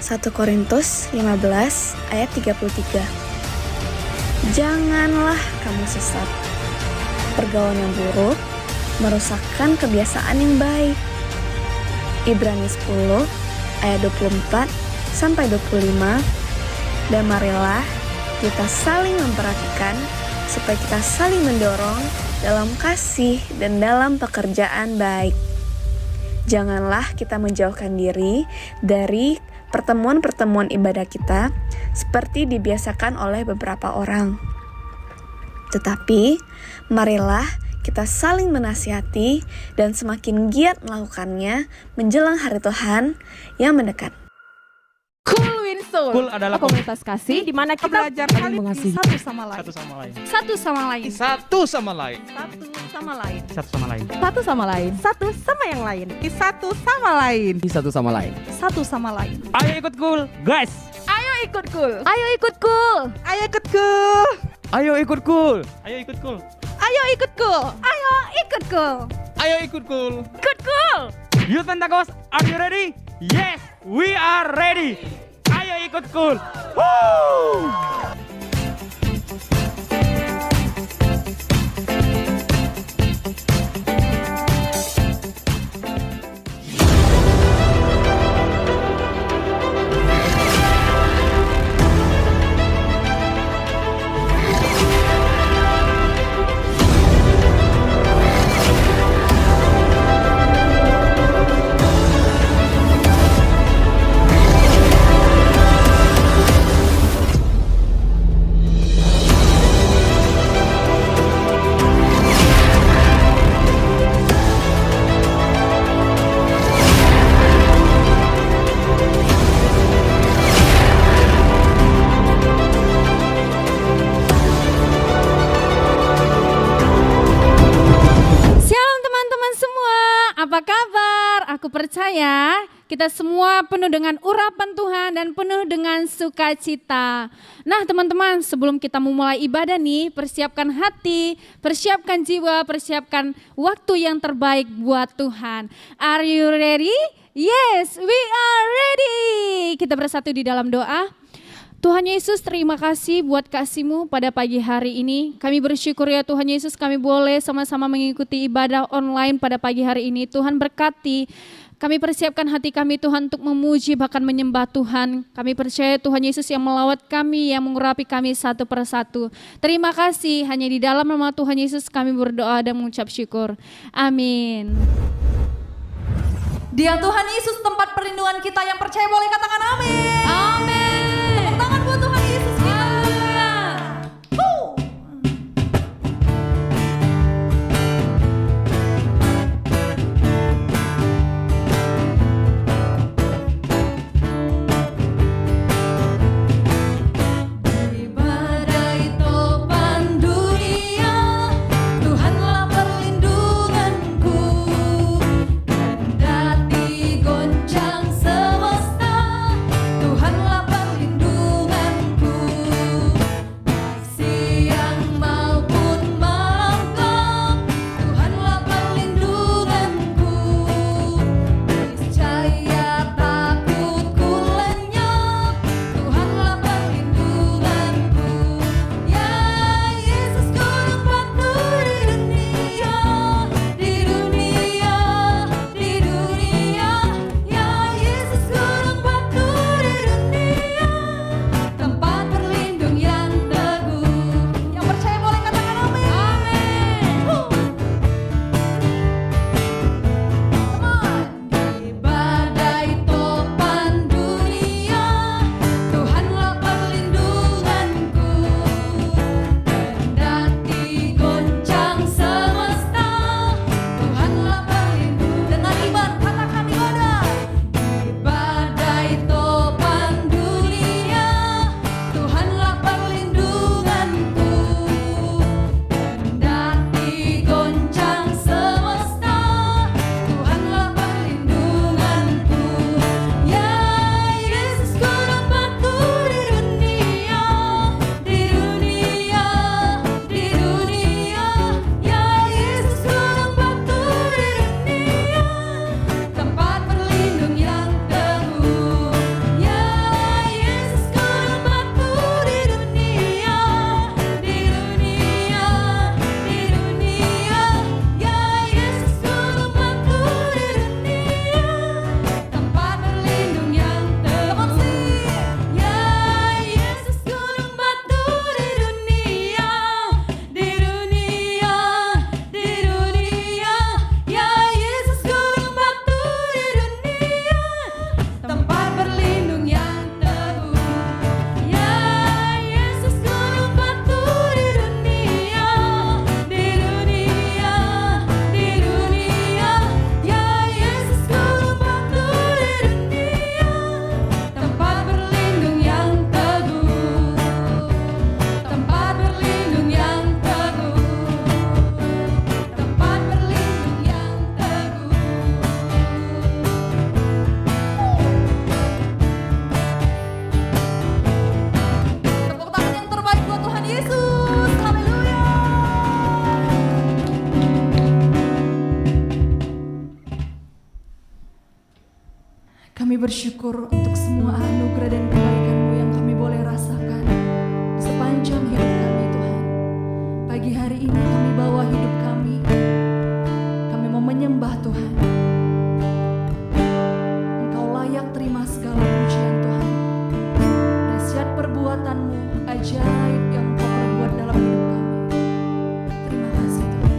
1 Korintus 15 ayat 33. Janganlah kamu sesat. Pergaulan yang buruk merusakkan kebiasaan yang baik. Ibrani 10 ayat 24 sampai 25. Dan marilah kita saling memperhatikan supaya kita saling mendorong dalam kasih dan dalam pekerjaan baik. Janganlah kita menjauhkan diri dari pertemuan-pertemuan ibadah kita seperti dibiasakan oleh beberapa orang. Tetapi, marilah kita saling menasihati dan semakin giat melakukannya menjelang hari Tuhan yang mendekat. Cool Winsoul. Cool adalah komunitas kasih di mana kita belajar saling saling mengasihi satu sama lain. Satu sama lain. Satu sama lain. Satu sama lain. Satu sama lain. Satu sama lain. Satu sama lain. Satu sama yang lain. Satu sama lain. Satu sama lain. Satu sama lain. Ayo ikut cool, guys. Ayo ikut cool. Ayo ikut cool. Ayo ikut cool. Ayo ikut cool. Ayo ikut cool. Ayo ikut cool. Ayo ikut cool. Ayo ikut cool. Ikut cool. Youth Pentecost, are you ready? Yes, we are ready. Ayo ikut cool. Woo! Apa kabar? Aku percaya kita semua penuh dengan urapan Tuhan dan penuh dengan sukacita. Nah teman-teman, sebelum kita memulai ibadah nih, persiapkan hati, persiapkan jiwa, persiapkan waktu yang terbaik buat Tuhan. Are you ready? Yes, we are ready. Kita bersatu di dalam doa. Tuhan Yesus, terima kasih buat kasih-Mu pada pagi hari ini. Kami bersyukur ya Tuhan Yesus, kami boleh sama-sama mengikuti ibadah online pada pagi hari ini. Tuhan berkati, kami persiapkan hati kami Tuhan untuk memuji bahkan menyembah Tuhan. Kami percaya Tuhan Yesus yang melawat kami, yang mengurapi kami satu persatu. Terima kasih, hanya di dalam nama Tuhan Yesus kami berdoa dan mengucap syukur. Amin. Dia Tuhan Yesus tempat perlindungan kita, yang percaya boleh katakan amin. Amin. Tepuk tangan buat Tuhan Yesus kita. Di badai topan dunia, Tuhanlah perlindunganku. Kendati goncang semesta, Tuhanlah bersyukur untuk semua anugerah dan kebaikan-Mu yang kami boleh rasakan di sepanjang hidup kami Tuhan. Pagi hari ini kami bawa hidup kami. Kami mau menyembah Tuhan. Engkau layak terima segala pujian Tuhan. Dahsyat perbuatan-Mu, ajaib yang Engkau perbuat dalam hidup kami. Terima kasih Tuhan.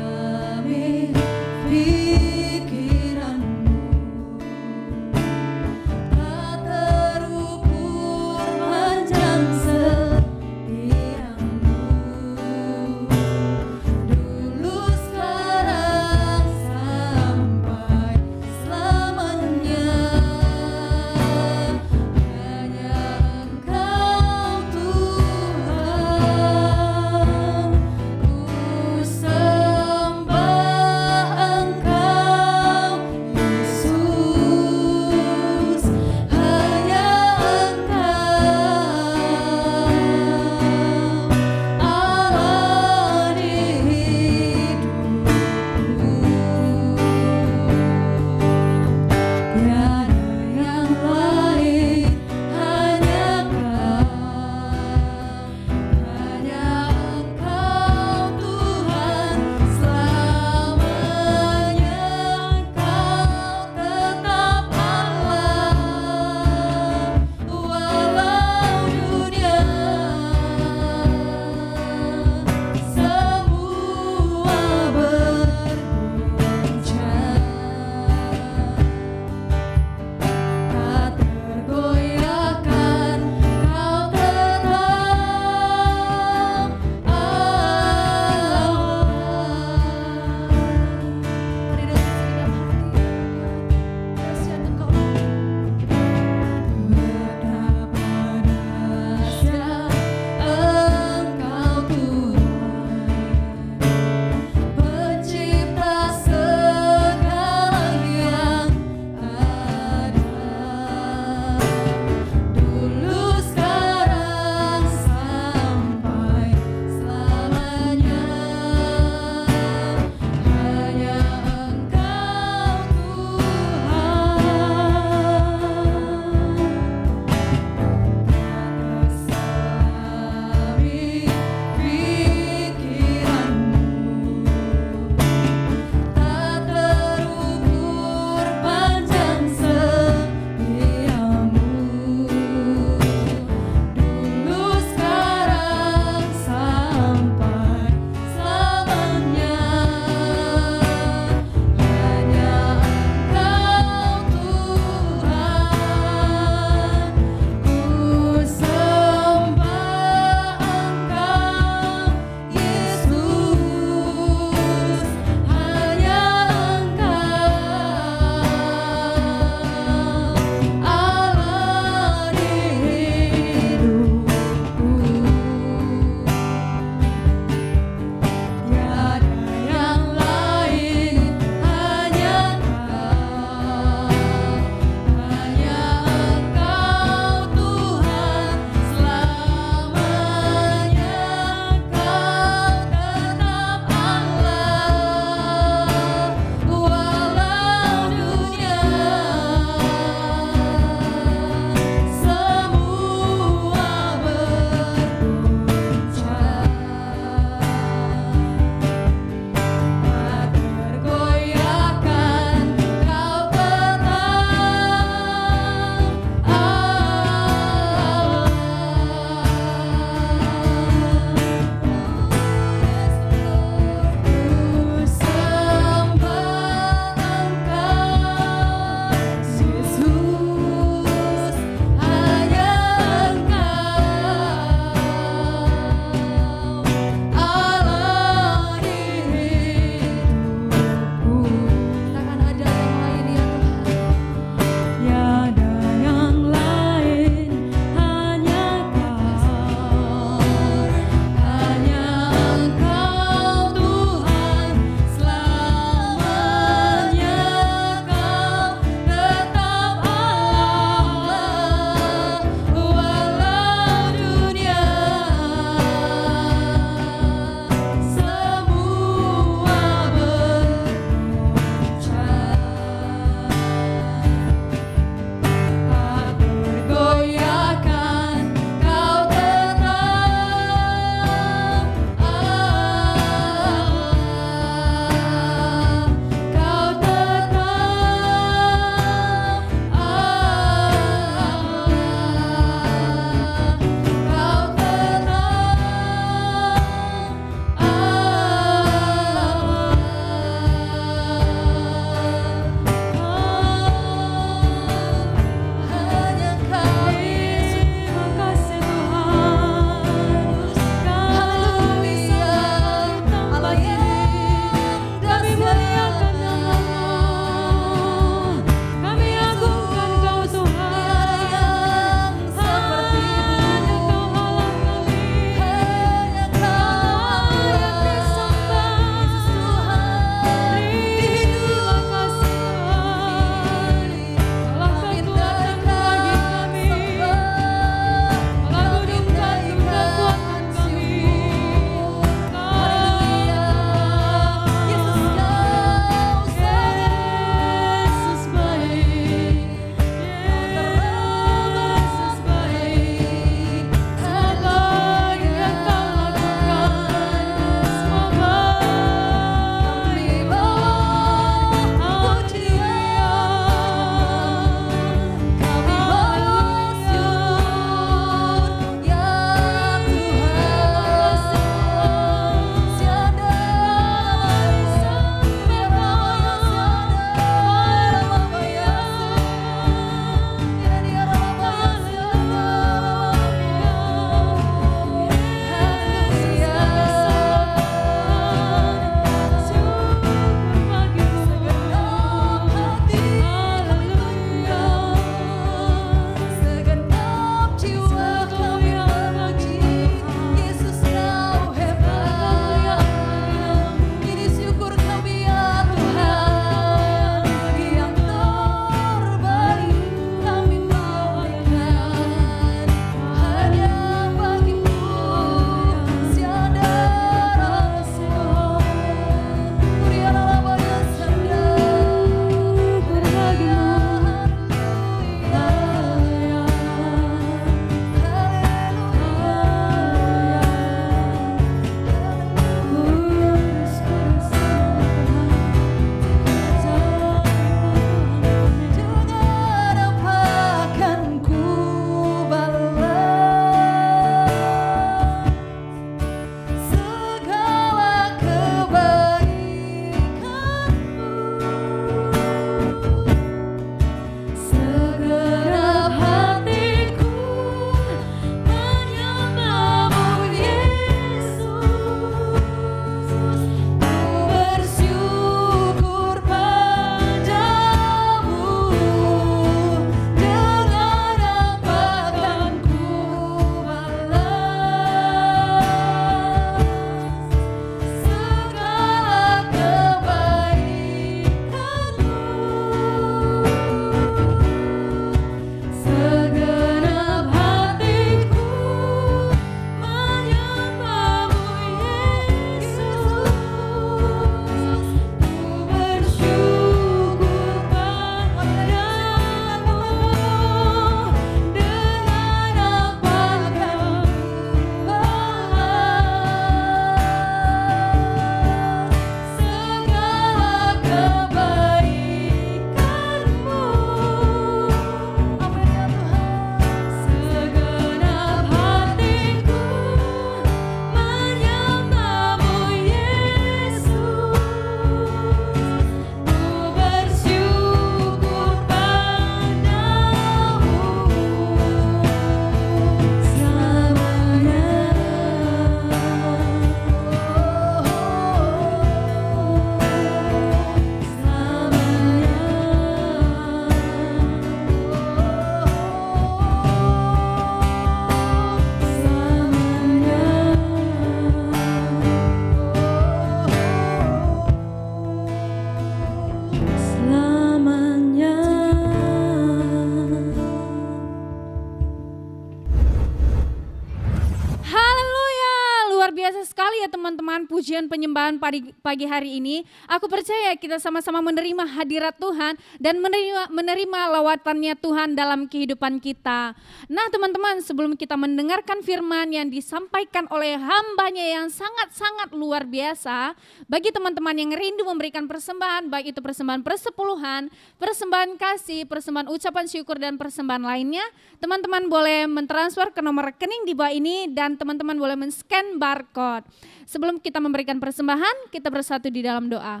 ya teman-teman pujian penyembahan pagi hari ini. Aku percaya kita sama-sama menerima hadirat Tuhan dan menerima lawatannya Tuhan dalam kehidupan kita. Nah teman-teman, sebelum kita mendengarkan firman yang disampaikan oleh hambanya yang sangat-sangat luar biasa, bagi teman-teman yang rindu memberikan persembahan, baik itu persembahan persepuluhan, persembahan kasih, persembahan ucapan syukur dan persembahan lainnya, teman-teman boleh mentransfer ke nomor rekening di bawah ini dan teman-teman boleh men-scan barcode. Sebelum kita memberikan persembahan, kita bersatu di dalam doa.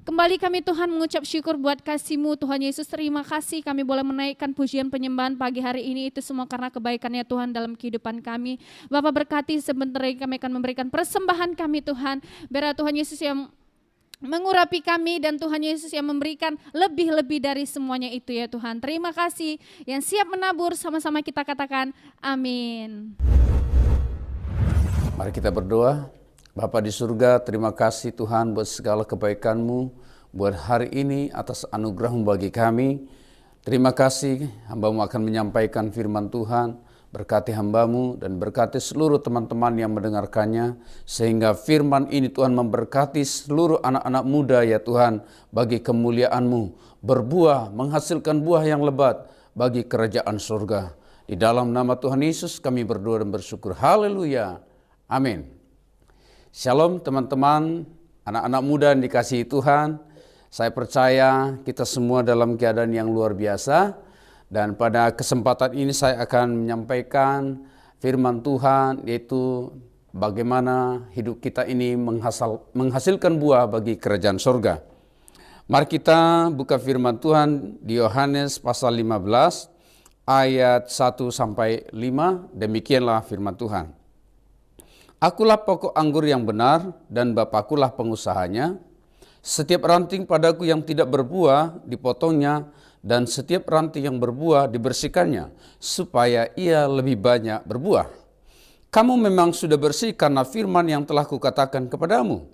Kembali kami Tuhan mengucap syukur buat kasih-Mu Tuhan Yesus, terima kasih kami boleh menaikkan pujian penyembahan pagi hari ini, itu semua karena kebaikan-Nya Tuhan dalam kehidupan kami. Bapak berkati sebentar lagi kami akan memberikan persembahan kami Tuhan, biar Tuhan Yesus yang mengurapi kami dan Tuhan Yesus yang memberikan lebih-lebih dari semuanya itu ya Tuhan. Terima kasih, yang siap menabur sama-sama kita katakan amin. Mari kita berdoa. Bapa di surga, terima kasih Tuhan buat segala kebaikan-Mu, buat hari ini atas anugerah-Mu bagi kami. Terima kasih hamba-Mu akan menyampaikan firman Tuhan, berkati hamba-Mu dan berkati seluruh teman-teman yang mendengarkannya, sehingga firman ini Tuhan memberkati seluruh anak-anak muda ya Tuhan, bagi kemuliaan-Mu, berbuah, menghasilkan buah yang lebat bagi kerajaan surga. Di dalam nama Tuhan Yesus kami berdoa dan bersyukur. Haleluya. Amin. Shalom teman-teman, anak-anak muda yang dikasihi Tuhan. Saya percaya kita semua dalam keadaan yang luar biasa. Dan pada kesempatan ini saya akan menyampaikan firman Tuhan, yaitu bagaimana hidup kita ini menghasilkan buah bagi kerajaan surga. Mari kita buka firman Tuhan di Yohanes pasal 15 ayat 1-5, demikianlah firman Tuhan. Akulah pokok anggur yang benar dan Bapakulah pengusahanya. Setiap ranting padaku yang tidak berbuah dipotongnya, dan setiap ranting yang berbuah dibersihkannya, supaya ia lebih banyak berbuah. Kamu memang sudah bersih karena firman yang telah kukatakan kepadamu.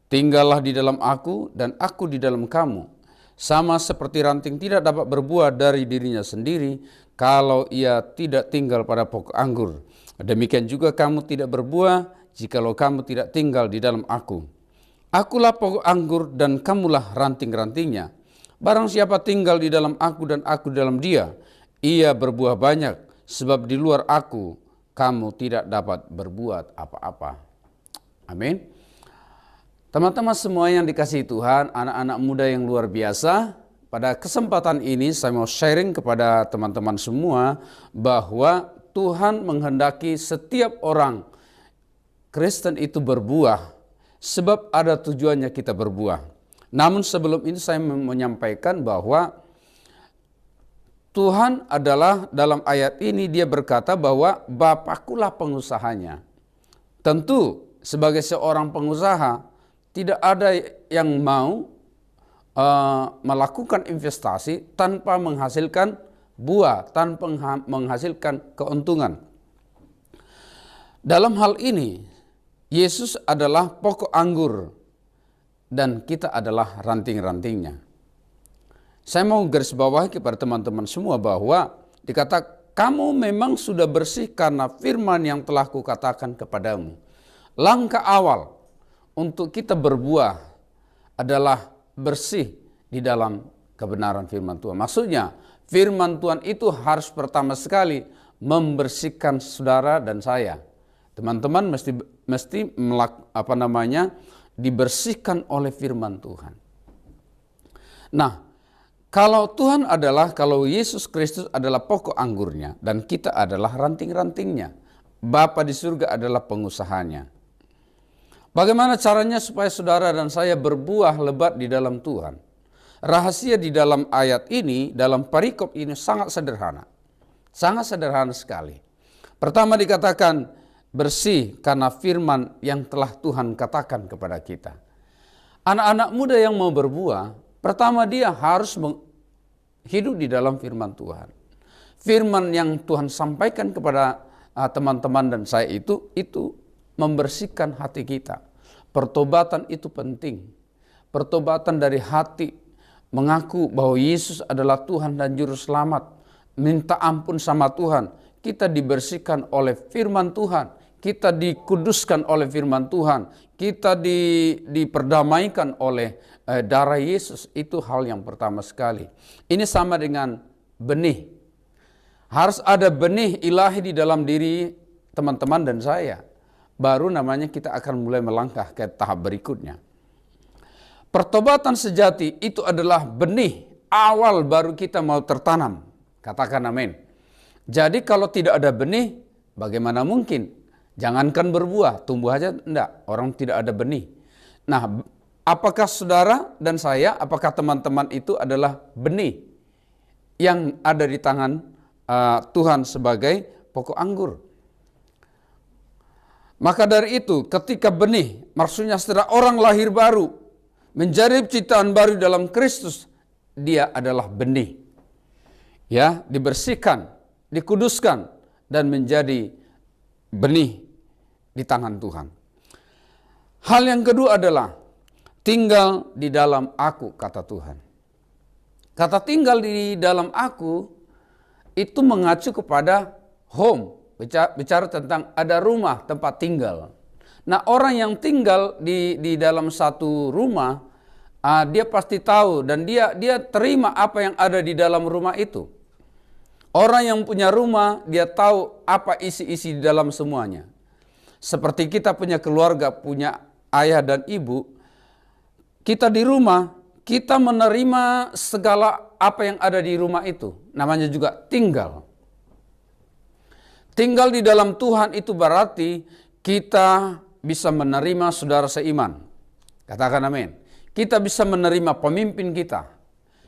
Tinggallah di dalam aku dan aku di dalam kamu. Sama seperti ranting tidak dapat berbuah dari dirinya sendiri kalau ia tidak tinggal pada pokok anggur. Demikian juga kamu tidak berbuah jikalau kamu tidak tinggal di dalam aku. Akulah pokok anggur dan kamulah ranting-rantingnya. Barang siapa tinggal di dalam aku dan aku di dalam dia, ia berbuah banyak, sebab di luar aku kamu tidak dapat berbuat apa-apa. Amin. Teman-teman semua yang dikasihi Tuhan, anak-anak muda yang luar biasa, pada kesempatan ini saya mau sharing kepada teman-teman semua bahwa Tuhan menghendaki setiap orang Kristen itu berbuah, sebab ada tujuannya kita berbuah. Namun sebelum ini saya menyampaikan bahwa Tuhan adalah dalam ayat ini dia berkata bahwa Bapakulah pengusahanya. Tentu sebagai seorang pengusaha tidak ada yang mau melakukan investasi tanpa menghasilkan buah, tanpa menghasilkan keuntungan. Dalam hal ini, Yesus adalah pokok anggur dan kita adalah ranting-rantingnya. Saya mau garis bawahi kepada teman-teman semua bahwa dikatakan kamu memang sudah bersih karena firman yang telah kukatakan kepadamu. Langkah awal untuk kita berbuah adalah bersih di dalam kebenaran firman Tuhan. Maksudnya firman Tuhan itu harus pertama sekali membersihkan saudara dan saya. Teman-teman mesti dibersihkan oleh firman Tuhan. Nah, kalau Yesus Kristus adalah pokok anggurnya dan kita adalah ranting-rantingnya, Bapa di surga adalah pengusahanya. Bagaimana caranya supaya saudara dan saya berbuah lebat di dalam Tuhan? Rahasia di dalam ayat ini, dalam perikop ini sangat sederhana. Sangat sederhana sekali. Pertama dikatakan bersih karena firman yang telah Tuhan katakan kepada kita. Anak-anak muda yang mau berbuah, pertama dia harus hidup di dalam firman Tuhan. Firman yang Tuhan sampaikan kepada teman-teman dan saya itu membersihkan hati kita. Pertobatan itu penting. Pertobatan dari hati, mengaku bahwa Yesus adalah Tuhan dan Juru Selamat. Minta ampun sama Tuhan. Kita dibersihkan oleh firman Tuhan. kita dikuduskan oleh firman Tuhan, kita diperdamaikan oleh darah Yesus, itu hal yang pertama sekali. Ini sama dengan benih. Harus ada benih ilahi di dalam diri teman-teman dan saya. Baru namanya kita akan mulai melangkah ke tahap berikutnya. Pertobatan sejati itu adalah benih awal baru kita mau tertanam. Katakan amin. Jadi kalau tidak ada benih, bagaimana mungkin? Jangankan berbuah, tumbuh aja enggak. Orang tidak ada benih. Nah, apakah saudara dan saya, apakah teman-teman itu adalah benih yang ada di tangan Tuhan sebagai pokok anggur? Maka dari itu, ketika benih, maksudnya setelah orang lahir baru, menjadi ciptaan baru dalam Kristus, dia adalah benih. Ya, dibersihkan, dikuduskan, dan menjadi benih di tangan Tuhan. Hal yang kedua adalah tinggal di dalam aku, kata Tuhan. Kata tinggal di dalam aku itu mengacu kepada home, bicara tentang ada rumah tempat tinggal. Nah, orang yang tinggal di dalam satu rumah, dia pasti tahu dan dia terima apa yang ada di dalam rumah itu. Orang yang punya rumah, dia tahu apa isi-isi di dalam semuanya. Seperti kita punya keluarga, punya ayah dan ibu, kita di rumah, kita menerima segala apa yang ada di rumah itu. Namanya juga tinggal. Tinggal di dalam Tuhan itu berarti kita bisa menerima saudara seiman. Katakan amin. Kita bisa menerima pemimpin kita.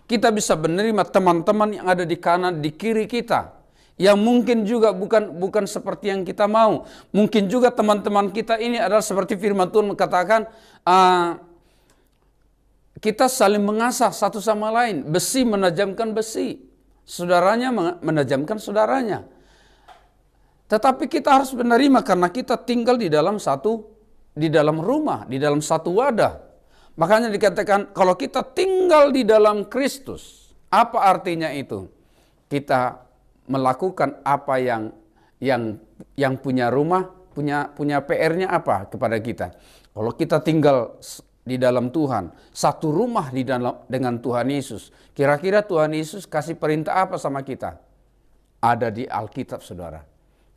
Kita bisa menerima teman-teman yang ada di kanan, di kiri kita. Yang mungkin juga bukan seperti yang kita mau. Mungkin juga teman-teman kita ini adalah seperti firman Tuhan katakan, kita saling mengasah satu sama lain. Besi menajamkan besi. Saudaranya menajamkan saudaranya. Tetapi kita harus menerima karena kita tinggal di dalam rumah, di dalam satu wadah. Makanya dikatakan kalau kita tinggal di dalam Kristus, apa artinya itu? Kita melakukan apa yang punya rumah, punya PR-nya apa kepada kita. Kalau kita tinggal di dalam Tuhan, satu rumah dengan Tuhan Yesus, kira-kira Tuhan Yesus kasih perintah apa sama kita? Ada di Alkitab, saudara.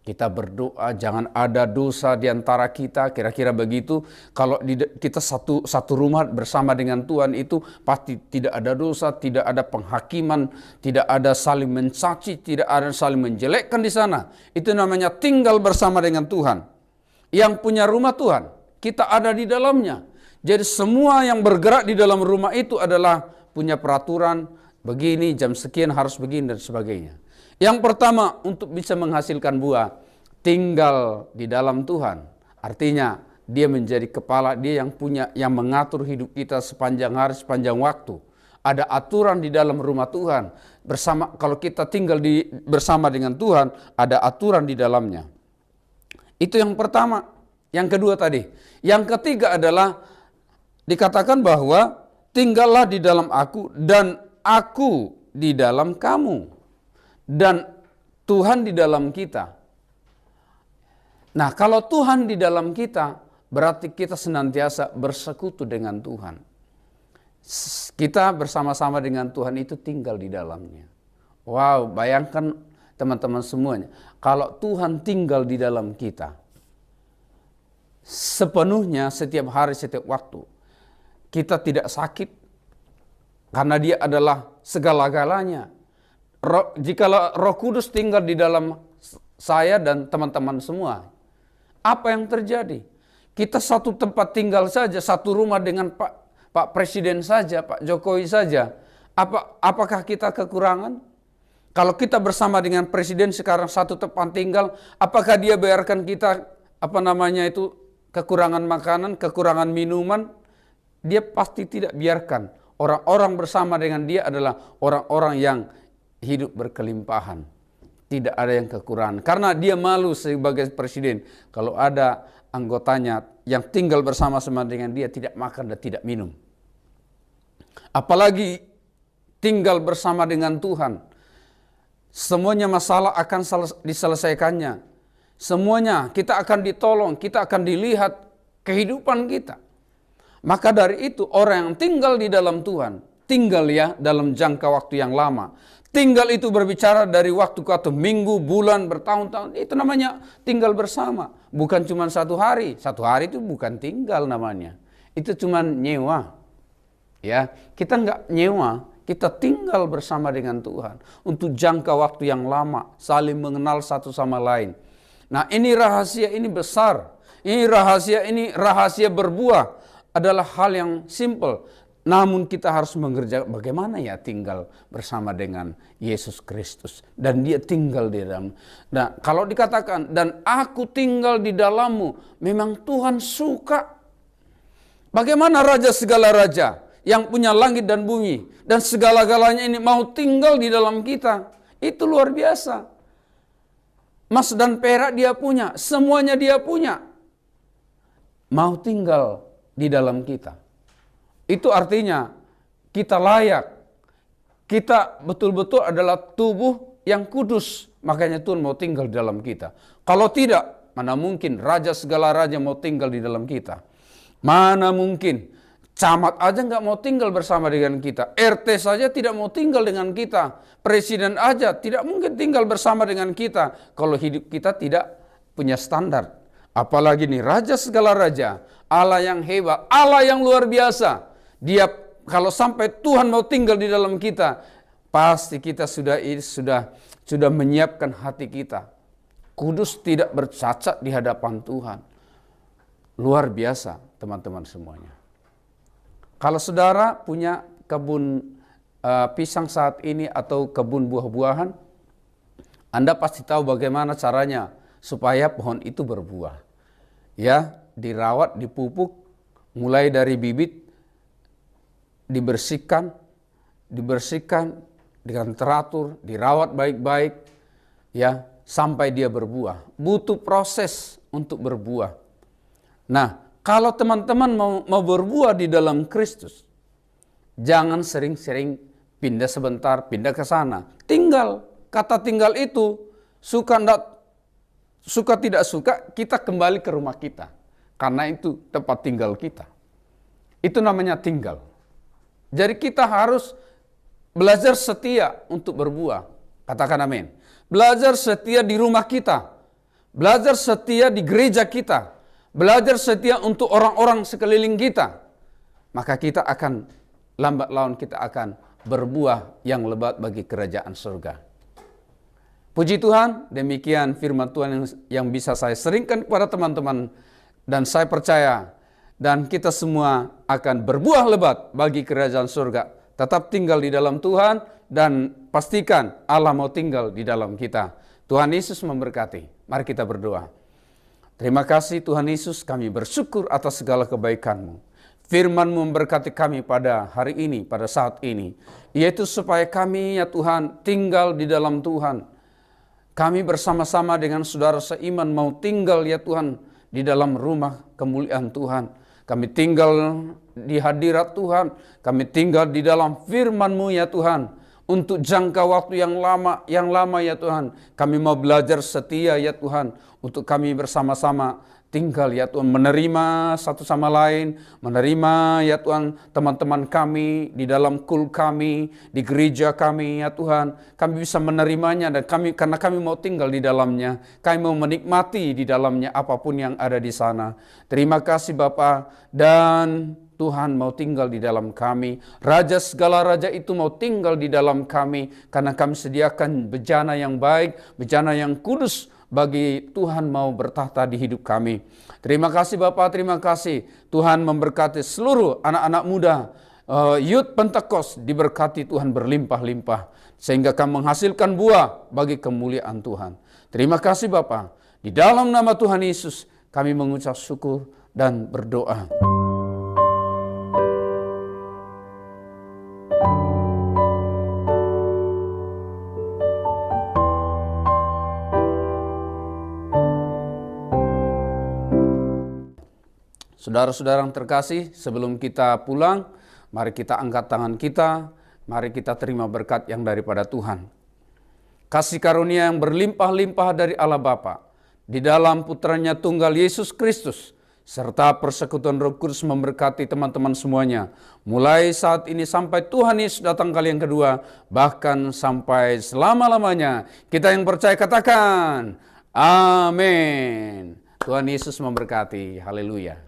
Kita berdoa jangan ada dosa di antara kita, kira-kira begitu. Kalau kita satu rumah bersama dengan Tuhan itu pasti tidak ada dosa, tidak ada penghakiman, tidak ada saling mencaci, tidak ada saling menjelekkan di sana. Itu namanya tinggal bersama dengan Tuhan. Yang punya rumah Tuhan, kita ada di dalamnya. Jadi semua yang bergerak di dalam rumah itu adalah punya peraturan, begini jam sekian harus begini dan sebagainya. Yang pertama, untuk bisa menghasilkan buah, tinggal di dalam Tuhan. Artinya dia menjadi kepala, dia yang mengatur hidup kita sepanjang hari, sepanjang waktu. Ada aturan di dalam rumah Tuhan. Kalau kita tinggal bersama dengan Tuhan, ada aturan di dalamnya. Itu yang pertama. Yang kedua tadi. Yang ketiga adalah dikatakan bahwa tinggallah di dalam aku dan aku di dalam kamu. Dan Tuhan di dalam kita. Nah, kalau Tuhan di dalam kita, berarti kita senantiasa bersekutu dengan Tuhan. Kita bersama-sama dengan Tuhan itu tinggal di dalamnya. Wow, bayangkan teman-teman semuanya. Kalau Tuhan tinggal di dalam kita, sepenuhnya setiap hari, setiap waktu, kita tidak sakit. Karena dia adalah segala-galanya. Jikalau Roh Kudus tinggal di dalam saya dan teman-teman semua, apa yang terjadi? Kita satu tempat tinggal saja, satu rumah dengan Pak Presiden saja, Pak Jokowi saja. Apakah kita kekurangan? Kalau kita bersama dengan Presiden sekarang satu tempat tinggal, apakah dia biarkan kita kekurangan makanan, kekurangan minuman? Dia pasti tidak biarkan. Orang-orang bersama dengan dia adalah orang-orang yang hidup berkelimpahan. Tidak ada yang kekurangan. Karena dia malu sebagai presiden. Kalau ada anggotanya yang tinggal bersama-sama dengan dia tidak makan dan tidak minum. Apalagi tinggal bersama dengan Tuhan. Semuanya masalah akan diselesaikannya. Semuanya kita akan ditolong, kita akan dilihat kehidupan kita. Maka dari itu orang yang tinggal di dalam Tuhan, tinggal ya dalam jangka waktu yang lama. Tinggal itu berbicara dari waktu ke waktu, minggu, bulan, bertahun-tahun. Itu namanya tinggal bersama. Bukan cuma 1 hari. 1 hari itu bukan tinggal namanya. Itu cuma nyewa. Ya, kita nggak nyewa, kita tinggal bersama dengan Tuhan. Untuk jangka waktu yang lama, saling mengenal satu sama lain. Nah, ini rahasia ini besar. Ini rahasia berbuah adalah hal yang simple. Namun kita harus mengerjakan bagaimana ya tinggal bersama dengan Yesus Kristus. Dan dia tinggal di dalam. Nah, kalau dikatakan, dan aku tinggal di dalammu, memang Tuhan suka. Bagaimana raja segala raja yang punya langit dan bumi dan segala-galanya ini mau tinggal di dalam kita. Itu luar biasa. Emas dan perak dia punya, semuanya dia punya. Mau tinggal di dalam kita. Itu artinya kita layak. Kita betul-betul adalah tubuh yang kudus. Makanya Tuhan mau tinggal di dalam kita. Kalau tidak, mana mungkin raja segala raja mau tinggal di dalam kita. Mana mungkin camat aja nggak mau tinggal bersama dengan kita. RT saja tidak mau tinggal dengan kita. Presiden aja tidak mungkin tinggal bersama dengan kita. Kalau hidup kita tidak punya standar. Apalagi nih raja segala raja. Allah yang hebat, Allah yang luar biasa. Dia kalau sampai Tuhan mau tinggal di dalam kita, pasti kita sudah menyiapkan hati kita. Kudus tidak bercacat di hadapan Tuhan. Luar biasa teman-teman semuanya. Kalau saudara punya kebun pisang saat ini atau kebun buah-buahan, Anda pasti tahu bagaimana caranya supaya pohon itu berbuah. Ya, dirawat, dipupuk, mulai dari bibit, dibersihkan dengan teratur, dirawat baik-baik, ya, sampai dia berbuah. Butuh proses untuk berbuah. Nah, kalau teman-teman mau berbuah di dalam Kristus, jangan sering-sering pindah sebentar, pindah ke sana. Tinggal, kata tinggal itu, suka tidak suka, kita kembali ke rumah kita. Karena itu tempat tinggal kita. Itu namanya tinggal. Jadi kita harus belajar setia untuk berbuah. Katakan amin. Belajar setia di rumah kita. Belajar setia di gereja kita. Belajar setia untuk orang-orang sekeliling kita. Maka kita akan, lambat laun kita akan berbuah yang lebat bagi kerajaan surga. Puji Tuhan, demikian firman Tuhan yang bisa saya seringkan kepada teman-teman. Dan saya percaya, dan kita semua akan berbuah lebat bagi kerajaan surga. Tetap tinggal di dalam Tuhan dan pastikan Allah mau tinggal di dalam kita. Tuhan Yesus memberkati. Mari kita berdoa. Terima kasih Tuhan Yesus, kami bersyukur atas segala kebaikan-Mu. Firman-Mu memberkati kami pada hari ini, pada saat ini. Yaitu supaya kami ya Tuhan tinggal di dalam Tuhan. Kami bersama-sama dengan saudara seiman mau tinggal ya Tuhan di dalam rumah kemuliaan Tuhan. Kami tinggal di hadirat Tuhan. Kami tinggal di dalam firman-Mu ya Tuhan. Untuk jangka waktu yang lama ya Tuhan. Kami mau belajar setia ya Tuhan. Untuk kami bersama-sama tinggal ya Tuhan. Menerima satu sama lain. Menerima ya Tuhan teman-teman kami di dalam kul kami. Di gereja kami ya Tuhan. Kami bisa menerimanya dan karena kami mau tinggal di dalamnya. Kami mau menikmati di dalamnya apapun yang ada di sana. Terima kasih Bapa, dan Tuhan mau tinggal di dalam kami. Raja segala raja itu mau tinggal di dalam kami. Karena kami sediakan bejana yang baik, bejana yang kudus bagi Tuhan mau bertahta di hidup kami. Terima kasih Bapak, terima kasih. Tuhan memberkati seluruh anak-anak muda. Youth Pentecost diberkati Tuhan berlimpah-limpah. Sehingga kami menghasilkan buah bagi kemuliaan Tuhan. Terima kasih Bapak. Di dalam nama Tuhan Yesus kami mengucap syukur dan berdoa. Saudara-saudara yang terkasih, sebelum kita pulang, mari kita angkat tangan kita, mari kita terima berkat yang daripada Tuhan. Kasih karunia yang berlimpah-limpah dari Allah Bapa, di dalam putranya tunggal Yesus Kristus, serta persekutuan Roh Kudus memberkati teman-teman semuanya, mulai saat ini sampai Tuhan Yesus datang kali yang kedua, bahkan sampai selama-lamanya. Kita yang percaya katakan, amin. Tuhan Yesus memberkati, haleluya.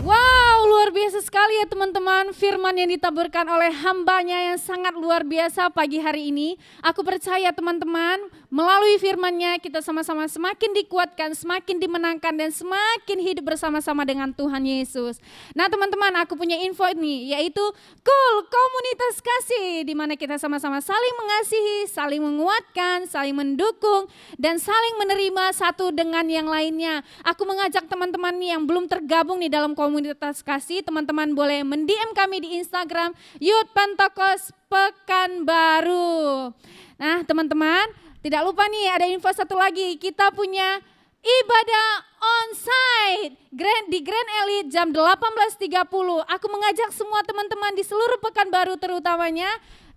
Wow, luar biasa sekali ya teman-teman, firman yang ditaburkan oleh hambanya yang sangat luar biasa pagi hari ini. Aku percaya teman-teman, melalui firman-Nya kita sama-sama semakin dikuatkan, semakin dimenangkan, dan semakin hidup bersama-sama dengan Tuhan Yesus. Nah teman-teman, aku punya info ini, yaitu Cool Komunitas Kasih, di mana kita sama-sama saling mengasihi, saling menguatkan, saling mendukung, dan saling menerima satu dengan yang lainnya. Aku mengajak teman-teman nih yang belum tergabung di dalam Komunitas Kasih, teman-teman boleh men-DM kami di Instagram Youth Pentecost Pekanbaru. Nah teman-teman, tidak lupa nih ada info satu lagi, kita punya ibadah onsite di Grand Elite jam 18.30. Aku mengajak semua teman-teman di seluruh Pekanbaru terutamanya,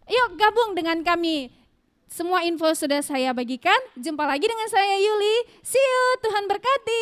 yuk gabung dengan kami. Semua info sudah saya bagikan, jumpa lagi dengan saya Yuli, see you, Tuhan berkati.